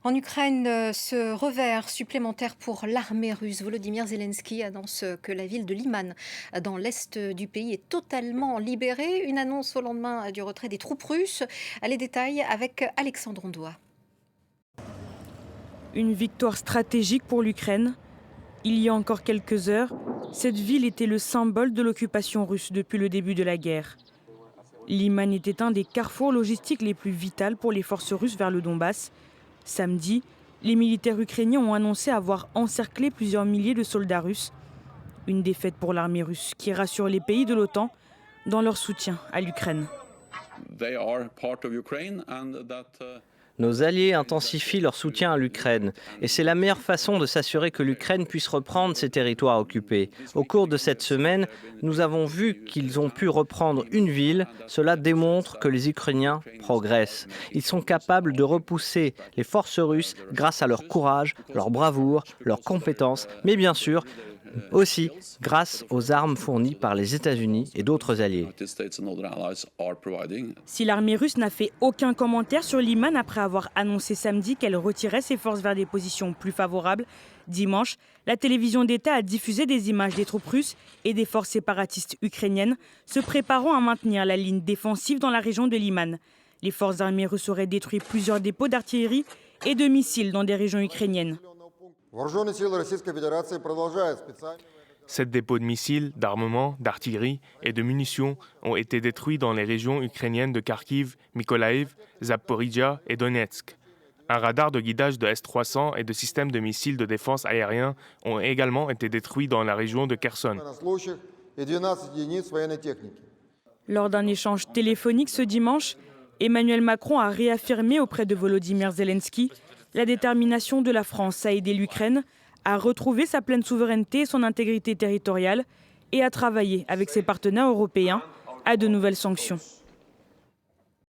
En Ukraine, ce revers supplémentaire pour l'armée russe. Volodymyr Zelensky annonce que la ville de Liman, dans l'est du pays, est totalement libérée. Une annonce au lendemain du retrait des troupes russes. Les détails avec Alexandre Ondois. Une victoire stratégique pour l'Ukraine. Il y a encore quelques heures, cette ville était le symbole de l'occupation russe depuis le début de la guerre. Liman était un des carrefours logistiques les plus vitaux pour les forces russes vers le Donbass. Samedi, les militaires ukrainiens ont annoncé avoir encerclé plusieurs milliers de soldats russes. Une défaite pour l'armée russe qui rassure les pays de l'OTAN dans leur soutien à l'Ukraine. Nos alliés intensifient leur soutien à l'Ukraine et c'est la meilleure façon de s'assurer que l'Ukraine puisse reprendre ses territoires occupés. Au cours de cette semaine, nous avons vu qu'ils ont pu reprendre une ville. Cela démontre que les Ukrainiens progressent. Ils sont capables de repousser les forces russes grâce à leur courage, leur bravoure, leurs compétences, mais bien sûr aussi grâce aux armes fournies par les États-Unis et d'autres alliés. Si l'armée russe n'a fait aucun commentaire sur Liman après avoir annoncé samedi qu'elle retirait ses forces vers des positions plus favorables, dimanche, la télévision d'État a diffusé des images des troupes russes et des forces séparatistes ukrainiennes se préparant à maintenir la ligne défensive dans la région de Liman. Les forces armées russes auraient détruit plusieurs dépôts d'artillerie et de missiles dans des régions ukrainiennes. Ces dépôts de missiles, d'armement, d'artillerie et de munitions ont été détruits dans les régions ukrainiennes de Kharkiv, Mykolaïv, Zaporizhia et Donetsk. Un radar de guidage de S-300 et de systèmes de missiles de défense aérien ont également été détruits dans la région de Kherson. Lors d'un échange téléphonique ce dimanche, Emmanuel Macron a réaffirmé auprès de Volodymyr Zelensky la détermination de la France à aider l'Ukraine à retrouver sa pleine souveraineté et son intégrité territoriale et à travailler avec ses partenaires européens à de nouvelles sanctions.